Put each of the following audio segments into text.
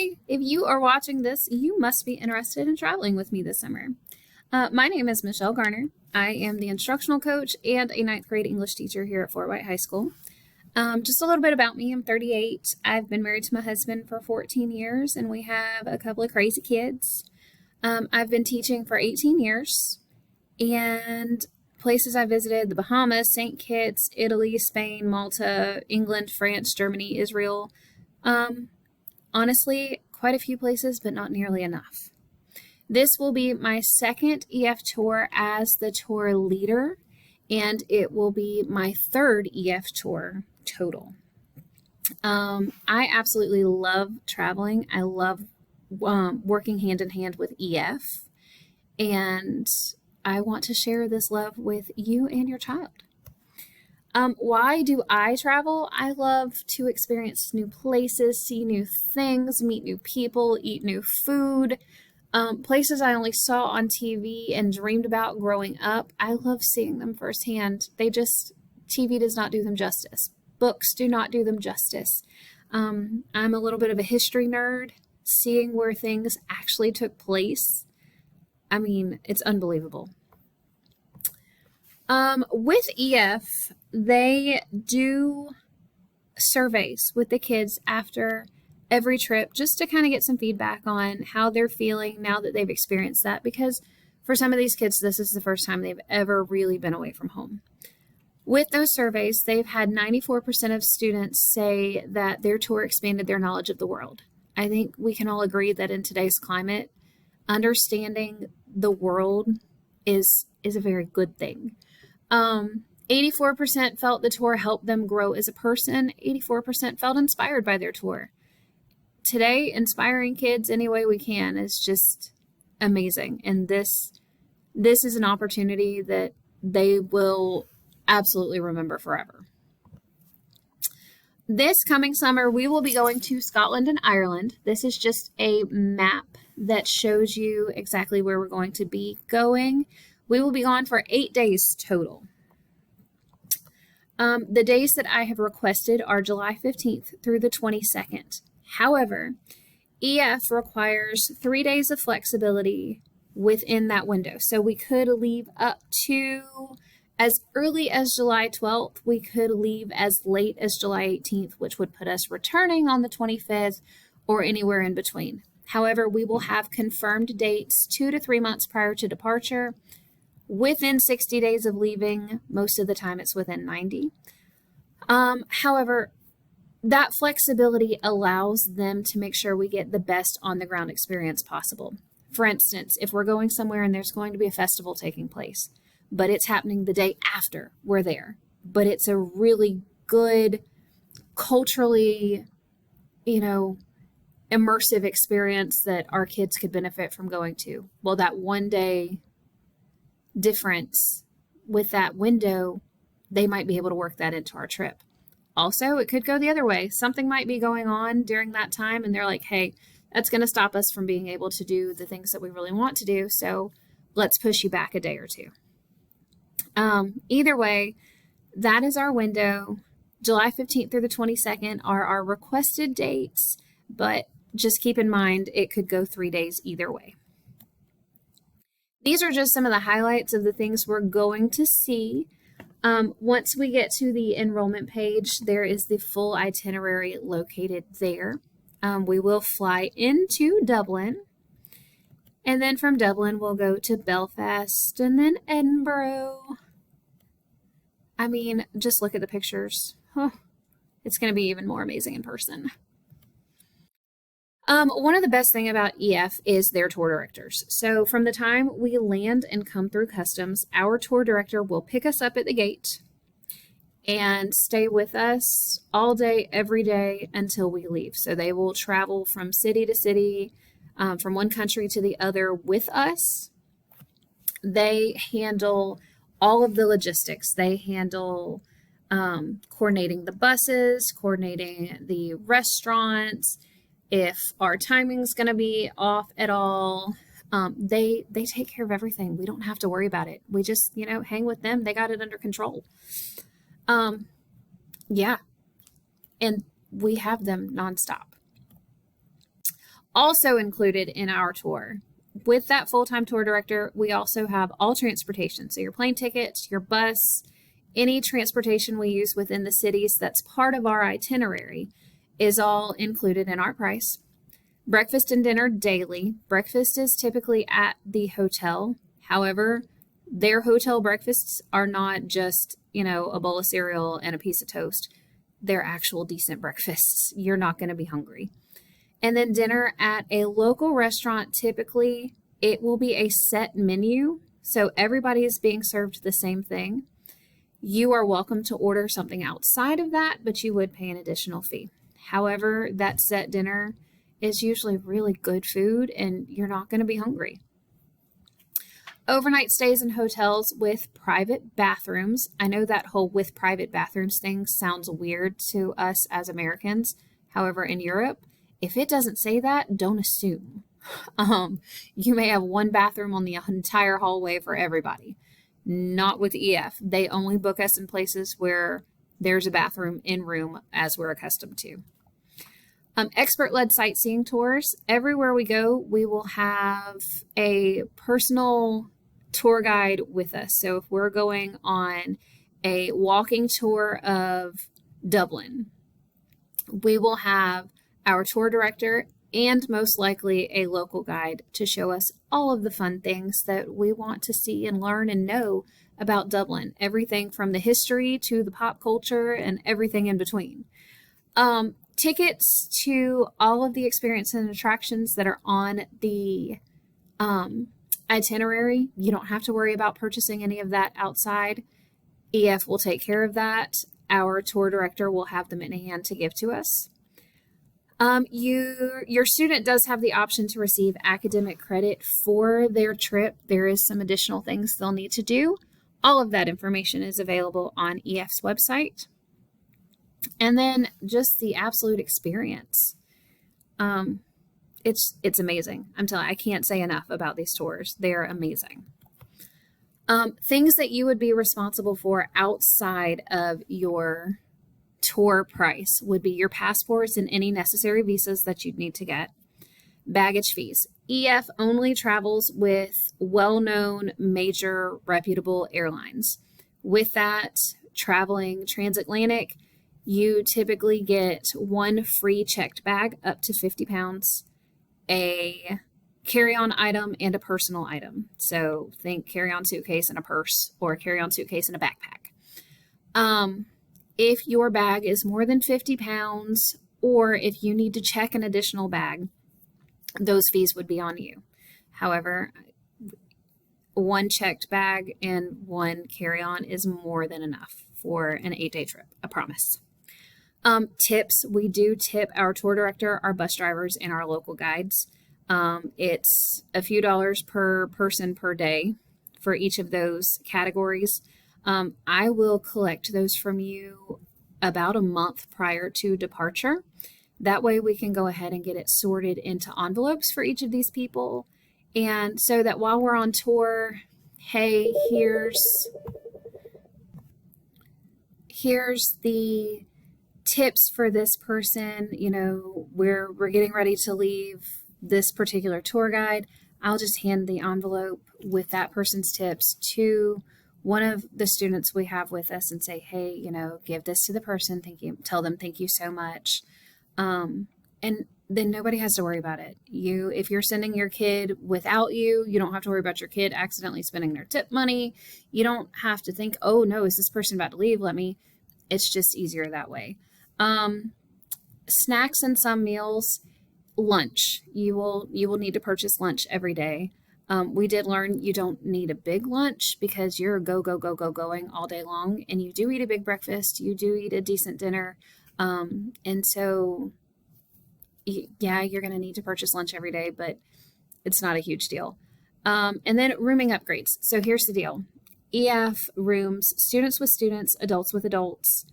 Hi, if you are watching this, you must be interested in traveling with me this summer. My name is Michelle Garner. I am the instructional coach and a ninth grade English teacher here at Fort White High School. Just a little bit about me. I'm 38. I've been married to my husband for 14 years, and we have a couple of crazy kids. I've been teaching for 18 years, and places I visited: the Bahamas, St. Kitts, Italy, Spain, Malta, England, France, Germany, Israel. Honestly, quite a few places, but not nearly enough. This will be my second EF tour as the tour leader, and it will be my third EF tour total. I absolutely love traveling. I love working hand in hand with EF, and I want to share this love with you and your child. Why do I travel? I love to experience new places, see new things, meet new people, eat new food. Places I only saw on TV and dreamed about growing up. I love seeing them firsthand. TV does not do them justice. Books do not do them justice. I'm a little bit of a history nerd. Seeing where things actually took place, I mean, it's unbelievable. With EF, they do surveys with the kids after every trip just to kind of get some feedback on how they're feeling now that they've experienced that, because for some of these kids, this is the first time they've ever really been away from home. With those surveys, they've had 94% of students say that their tour expanded their knowledge of the world. I think we can all agree that in today's climate, understanding the world is a very good thing. 84% felt the tour helped them grow as a person. 84% felt inspired by their tour. Today, inspiring kids any way we can is just amazing. And this is an opportunity that they will absolutely remember forever. This coming summer, we will be going to Scotland and Ireland. This is just a map that shows you exactly where we're going to be going. We will be gone for 8 days total. The days that I have requested are July 15th through the 22nd. However, EF requires 3 days of flexibility within that window. So we could leave up to as early as July 12th. We could leave as late as July 18th, which would put us returning on the 25th or anywhere in between. However, we will have confirmed dates 2 to 3 months prior to departure. Within 60 days of leaving, most of the time it's within 90. However, that flexibility allows them to make sure we get the best on-the-ground experience possible. For instance, if we're going somewhere and there's going to be a festival taking place, but it's happening the day after we're there, but it's a really good, culturally, immersive experience that our kids could benefit from going to. Well, that 1 day difference with that window, they might be able to work that into our trip. Also, it could go the other way. Something might be going on during that time, and they're like, hey, that's going to stop us from being able to do the things that we really want to do, so let's push you back a day or two. Either way, that is our window. July 15th through the 22nd are our requested dates, but just keep in mind it could go 3 days either way. These are just some of the highlights of the things we're going to see. Once we get to the enrollment page, there is the full itinerary located there. We will fly into Dublin, and then from Dublin we'll go to Belfast and then Edinburgh. I mean, just look at the pictures. It's going to be even more amazing in person. One of the best things about EF is their tour directors. So from the time we land and come through customs, our tour director will pick us up at the gate and stay with us all day, every day until we leave. So they will travel from city to city, from one country to the other with us. They handle all of the logistics. They handle coordinating the buses, coordinating the restaurants. If our timing's going to be off at all, they take care of everything. We don't have to worry about it. We just, hang with them. They got it under control. Yeah. And we have them nonstop. Also included in our tour, with that full-time tour director, we also have all transportation. So your plane tickets, your bus, any transportation we use within the cities that's part of our itinerary is all included in our price. Breakfast and dinner daily. Breakfast is typically at the hotel. However, their hotel breakfasts are not just, a bowl of cereal and a piece of toast. They're actual decent breakfasts. You're not going to be hungry. And then dinner at a local restaurant, typically it will be a set menu. So everybody is being served the same thing. You are welcome to order something outside of that, but you would pay an additional fee. However, that set dinner is usually really good food and you're not going to be hungry. Overnight stays in hotels with private bathrooms. I know that whole with private bathrooms thing sounds weird to us as Americans. However, in Europe, if it doesn't say that, don't assume. You may have one bathroom on the entire hallway for everybody. Not with EF. They only book us in places where there's a bathroom in room, as we're accustomed to. Expert-led sightseeing tours. Everywhere we go, we will have a personal tour guide with us. So if we're going on a walking tour of Dublin, we will have our tour director and most likely a local guide to show us all of the fun things that we want to see and learn and know about Dublin. Everything from the history to the pop culture and everything in between. Tickets to all of the experiences and attractions that are on the itinerary. You don't have to worry about purchasing any of that outside. EF will take care of that. Our tour director will have them in hand to give to us. Your student does have the option to receive academic credit for their trip. There is some additional things they'll need to do. All of that information is available on EF's website. And then just the absolute experience. It's amazing. I'm telling you, I can't say enough about these tours. They're amazing. Things that you would be responsible for outside of your tour price would be your passports and any necessary visas that you'd need to get. Baggage fees. EF only travels with well-known, major, reputable airlines. With that, traveling transatlantic, you typically get one free checked bag up to 50 pounds, a carry-on item, and a personal item. So think carry-on suitcase and a purse, or a carry-on suitcase and a backpack. If your bag is more than 50 pounds, or if you need to check an additional bag, those fees would be on you. However, one checked bag and one carry-on is more than enough for an 8-day trip, I promise. Tips. We do tip our tour director, our bus drivers, and our local guides. It's a few dollars per person per day for each of those categories. I will collect those from you about a month prior to departure. That way we can go ahead and get it sorted into envelopes for each of these people. And so that while we're on tour, hey, here's the tips for this person. We're getting ready to leave this particular tour guide. I'll just hand the envelope with that person's tips to one of the students we have with us and say, hey, give this to the person. Tell them thank you so much. And then nobody has to worry about it. If you're sending your kid without you, you don't have to worry about your kid accidentally spending their tip money. You don't have to think, oh no, is this person about to leave? It's just easier that way. Snacks and some meals, lunch. You will need to purchase lunch every day. We did learn you don't need a big lunch because you're going all day long, and you do eat a big breakfast. You do eat a decent dinner. And so, yeah, you're going to need to purchase lunch every day, but it's not a huge deal. And then rooming upgrades. So here's the deal. EF rooms, students with students, adults with adults.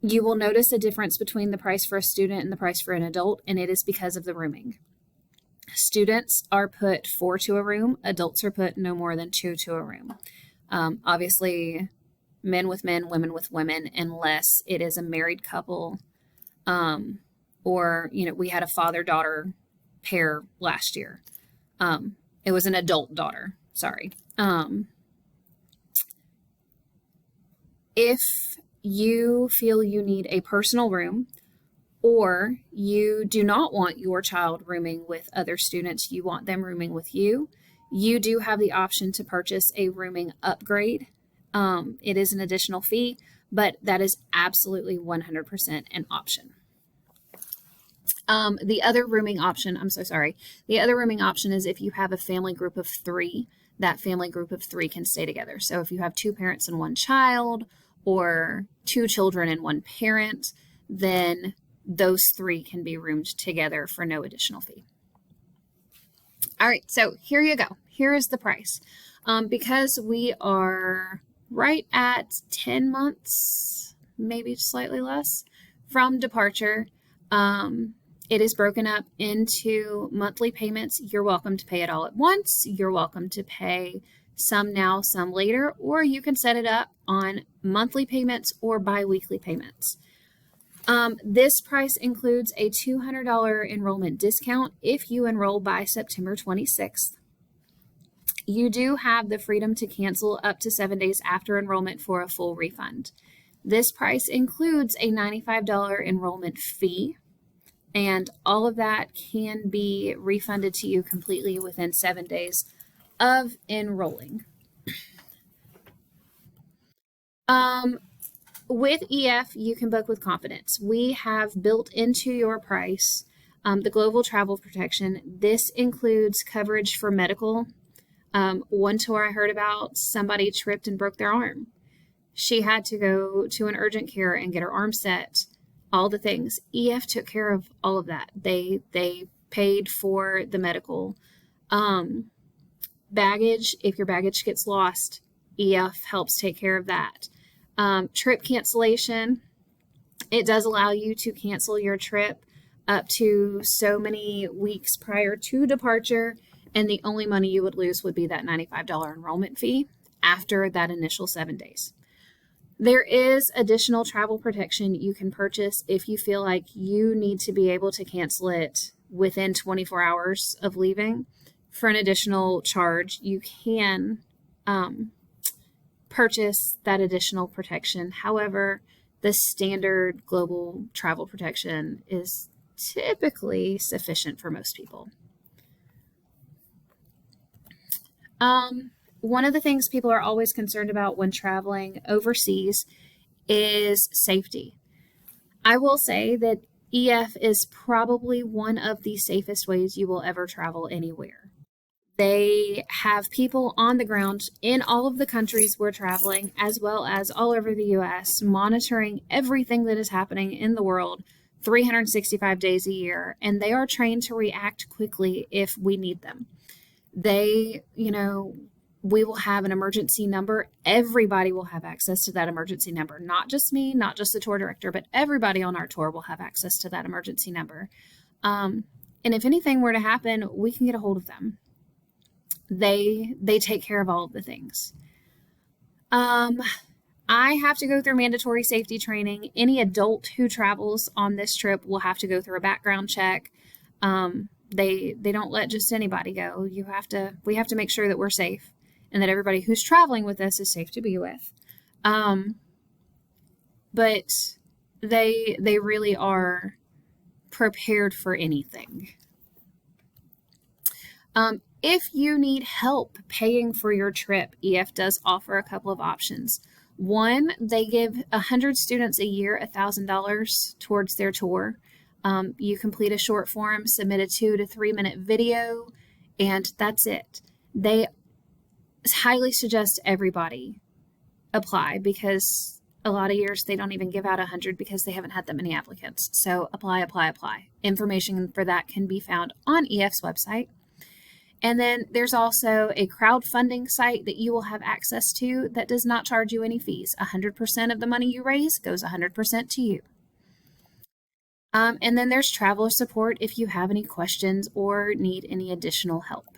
You will notice a difference between the price for a student and the price for an adult, and it is because of the rooming. Students are put 4 to a room. Adults are put no more than 2 to a room. Obviously, men with men, women with women, unless it is a married couple. or, we had a father-daughter pair last year. It was an adult daughter, sorry. If you feel you need a personal room, or you do not want your child rooming with other students, you want them rooming with you, you do have the option to purchase a rooming upgrade. It is an additional fee, but that is absolutely 100% an option. The other rooming option is if you have a family group of 3, that family group of 3 can stay together. So if you have 2 parents and 1 child, or 2 children and 1 parent, then those 3 can be roomed together for no additional fee. All right, so here you go. Here is the price. Because we are right at 10 months, maybe slightly less, from departure, it is broken up into monthly payments. You're welcome to pay it all at once. You're welcome to pay some now, some later, or you can set it up on monthly payments or bi-weekly payments. This price includes a $200 enrollment discount if you enroll by September 26th. You do have the freedom to cancel up to 7 days after enrollment for a full refund. This price includes a $95 enrollment fee, and all of that can be refunded to you completely within 7 days of enrolling. With EF, you can book with confidence. We have built into your price the global travel protection. This includes coverage for medical. One tour I heard about, somebody tripped and broke their arm. She had to go to an urgent care and get her arm set, all the things. EF took care of all of that. They paid for the medical. Baggage, if your baggage gets lost, EF helps take care of that. Trip cancellation, it does allow you to cancel your trip up to so many weeks prior to departure, and the only money you would lose would be that $95 enrollment fee after that initial 7 days. There is additional travel protection you can purchase if you feel like you need to be able to cancel it within 24 hours of leaving. For an additional charge, you can purchase that additional protection. However, the standard global travel protection is typically sufficient for most people. One of the things people are always concerned about when traveling overseas is safety. I will say that EF is probably one of the safest ways you will ever travel anywhere. They have people on the ground in all of the countries we're traveling, as well as all over the U.S., monitoring everything that is happening in the world 365 days a year, and they are trained to react quickly if we need them. We will have an emergency number. Everybody will have access to that emergency number. Not just me, not just the tour director, but everybody on our tour will have access to that emergency number. And if anything were to happen, we can get a hold of them. They take care of all of the things. I have to go through mandatory safety training. Any adult who travels on this trip will have to go through a background check. They don't let just anybody go. We have to make sure that we're safe and that everybody who's traveling with us is safe to be with. But they really are prepared for anything. If you need help paying for your trip, EF does offer a couple of options. One, they give 100 students a year $1,000 towards their tour. You complete a short form, submit a 2 to 3 minute video, and that's it. They highly suggest everybody apply because a lot of years they don't even give out 100 because they haven't had that many applicants. So apply. Information for that can be found on EF's website. And then there's also a crowdfunding site that you will have access to that does not charge you any fees. 100% of the money you raise goes 100% to you. And then there's traveler support if you have any questions or need any additional help.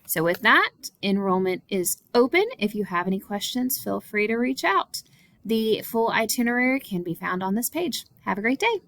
So with that, enrollment is open. If you have any questions, feel free to reach out. The full itinerary can be found on this page. Have a great day.